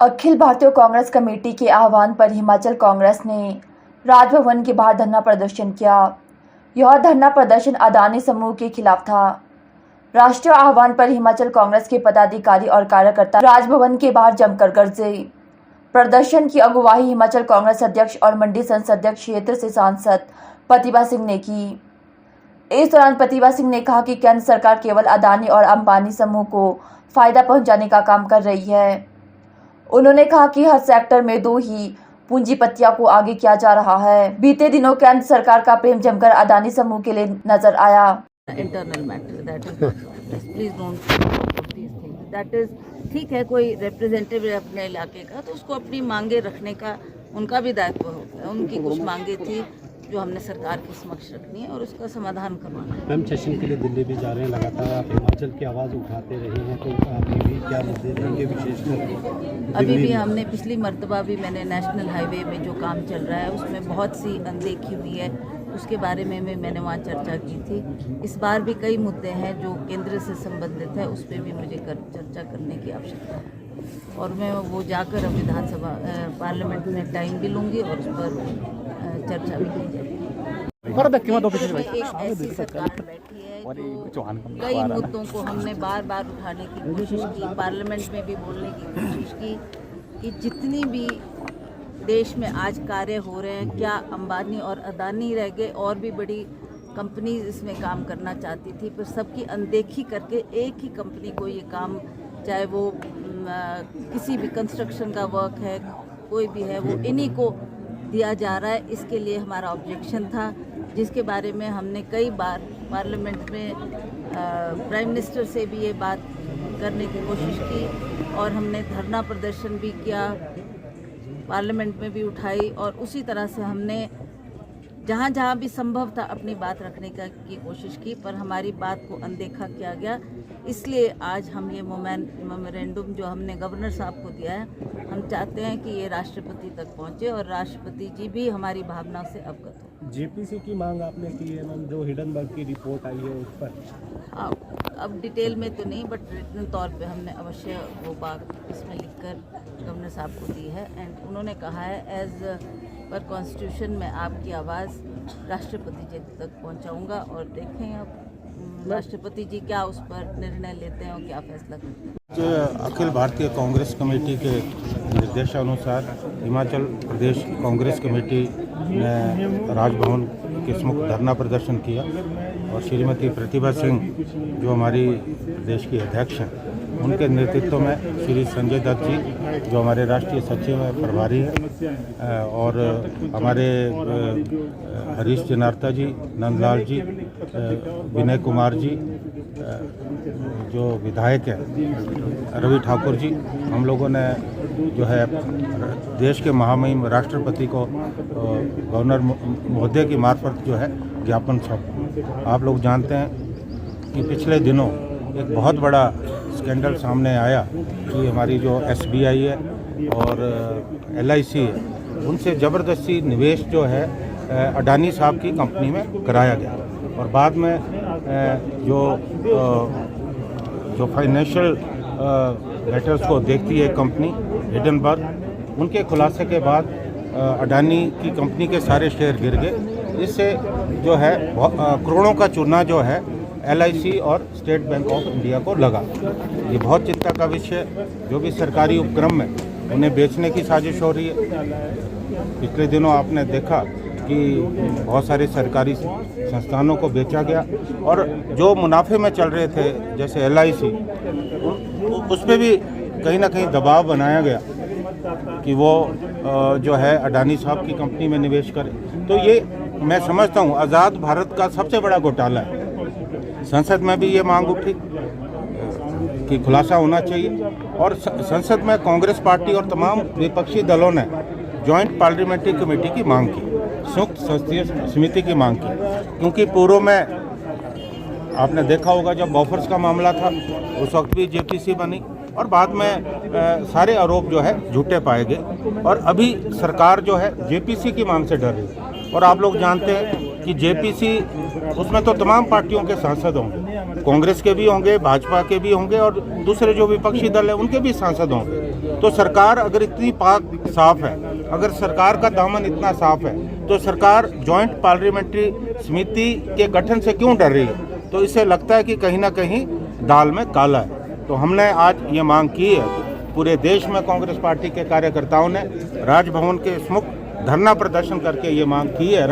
Akhil Bharatiya Congress committee के आह्वान पर हिमाचल कांग्रेस ने राजभवन के बाहर धरना प्रदर्शन किया। यह धरना प्रदर्शन अदानी समूह के खिलाफ था। राष्ट्रीय आह्वान पर हिमाचल कांग्रेस के पदाधिकारी और कार्यकर्ता राजभवन के बाहर जमकर गरजे। प्रदर्शन की अगुवाई हिमाचल कांग्रेस अध्यक्ष और मंडी संसदीय क्षेत्र से सांसद प्रतिभा सिंह ने की। इस दौरान प्रतिभा सिंह ने कहा कि केंद्र सरकार केवल अदानी और अंबानी समूह को फायदा पहुंचाने का काम कर रही है। उन्होंने कहा कि हर सेक्टर में दो ही पूंजीपतियों को आगे किया जा रहा है। बीते दिनों केंद्र सरकार का प्रेम जमकर अदानी समूह के लिए नजर आया। Internal matter that is please don't these things that is ठीक है। कोई रिप्रेजेंटेटिव है अपने इलाके का तो उसको अपनी मांगे रखने का उनका भी दायित्व होता है। उनकी कुछ मांगे थी जो हमने सरकार के समक्ष रखनी है और उसका समाधान करवाना है। मैम, सेशन के लिए दिल्ली भी जा रहे हैं, लगातार आप हिमाचल की आवाज़ उठाते रहे हैं, तो अभी भी क्या मुद्दे रहेंगे विशेषकर? अभी भी हमने पिछली मर्तबा भी मैंने नेशनल हाईवे में जो काम चल रहा है उसमें बहुत सी अनदेखी हुई है, उसके बारे में मैंने वहाँ चर्चा की थी। इस बार भी कई मुद्दे हैं जो केंद्र से संबंधित है, उस पर भी मुझे चर्चा करने की आवश्यकता है और मैं वो जाकर अब विधानसभा पार्लियामेंट में टाइम भी लूँगी और उस पर चर्चा भी की जाएगी। एक ऐसी सरकार बैठी है जो कई मुद्दों को हमने बार बार उठाने की कोशिश की, पार्लियामेंट में भी बोलने की कोशिश की कि जितनी भी देश में आज कार्य हो रहे हैं, क्या अंबानी और अदानी रह गए, और भी बड़ी कंपनीज इसमें काम करना चाहती थी, पर सबकी अनदेखी करके एक ही कंपनी को ये काम, चाहे वो किसी भी कंस्ट्रक्शन का वर्क है, कोई भी है, वो इन्हीं को दिया जा रहा है। इसके लिए हमारा ऑब्जेक्शन था, जिसके बारे में हमने कई बार पार्लियामेंट में प्राइम मिनिस्टर से भी ये बात करने की कोशिश की और हमने धरना प्रदर्शन भी किया, पार्लियामेंट में भी उठाई और उसी तरह से हमने जहाँ जहाँ भी संभव था अपनी बात रखने की कोशिश की, पर हमारी बात को अनदेखा किया गया। इसलिए आज हम ये मेमोरेंडम जो हमने गवर्नर साहब को दिया है, हम चाहते हैं कि ये राष्ट्रपति तक पहुँचे और राष्ट्रपति जी भी हमारी भावना से अवगत हो। जेपीसी की मांग आपने की है मैम, जो हिडनबर्ग की रिपोर्ट आई है उस पर? अब डिटेल में तो नहीं, बट रिटन तौर पे हमने अवश्य वो बात इसमें लिखकर गवर्नर साहब को दी है एंड उन्होंने कहा है एज पर कॉन्स्टिट्यूशन में आपकी आवाज़ राष्ट्रपति जी तक पहुंचाऊंगा और देखें अब राष्ट्रपति जी क्या उस पर निर्णय लेते हैं और क्या फैसला करते हैं। अखिल भारतीय कांग्रेस कमेटी के निर्देशानुसार हिमाचल प्रदेश कांग्रेस कमेटी ने राजभवन के सम्मुख धरना प्रदर्शन किया और श्रीमती प्रतिभा सिंह जो हमारी प्रदेश की अध्यक्ष हैं, उनके नेतृत्व में श्री संजय दत्त जी जो हमारे राष्ट्रीय सचिव हैं, प्रभारी हैं, और हमारे हरीश जनार्ता जी, नंदलाल जी, विनय कुमार जी जो विधायक हैं, रवि ठाकुर जी, हम लोगों ने जो है देश के महामहिम राष्ट्रपति को गवर्नर महोदय की मार्फत जो है ज्ञापन सौंपा। आप लोग जानते हैं कि पिछले दिनों एक बहुत बड़ा स्कैंडल सामने आया कि हमारी जो SBI है और LIC है, उनसे ज़बरदस्ती निवेश जो है अडानी साहब की कंपनी में कराया गया और बाद में जो फाइनेंशियल मैटर्स को देखती है कंपनी हिडनबर्ग, उनके खुलासे के बाद अडानी की कंपनी के सारे शेयर गिर गए। इससे जो है करोड़ों का चूना जो है LIC और स्टेट बैंक ऑफ इंडिया को लगा। ये बहुत चिंता का विषय, जो भी सरकारी उपक्रम में उन्हें बेचने की साजिश हो रही है। पिछले दिनों आपने देखा कि बहुत सारे सरकारी संस्थानों को बेचा गया और जो मुनाफे में चल रहे थे जैसे LIC, उस पर भी कहीं ना कहीं दबाव बनाया गया कि वो जो है अडानी साहब की कंपनी में निवेश करे। तो ये मैं समझता हूँ आज़ाद भारत का सबसे बड़ा घोटाला है। संसद में भी ये मांग उठी कि खुलासा होना चाहिए और संसद में कांग्रेस पार्टी और तमाम विपक्षी दलों ने जॉइंट पार्लियामेंट्री कमेटी की मांग की, संयुक्त संसदीय समिति की मांग की, क्योंकि पूर्व में आपने देखा होगा जब बॉफर्स का मामला था उस वक्त भी जेपीसी बनी और बाद में सारे आरोप जो है झूठे पाए गए और अभी सरकार जो है जेपीसी की मांग से डर रही है। और आप लोग जानते हैं कि जेपीसी उसमें तो तमाम पार्टियों के सांसद होंगे कांग्रेस के भी होंगे, भाजपा के भी होंगे और दूसरे जो विपक्षी दल है उनके भी सांसद होंगे। तो सरकार अगर इतनी पाक साफ है, अगर सरकार का दामन इतना साफ है, तो सरकार जॉइंट पार्लियामेंट्री समिति के गठन से क्यों डर रही है? तो इससे लगता है कि कहीं ना कहीं दाल में काला है। तो हमने आज ये मांग की है, पूरे देश में कांग्रेस पार्टी के कार्यकर्ताओं ने राजभवन के सम्मुख धरना प्रदर्शन करके ये मांग की है।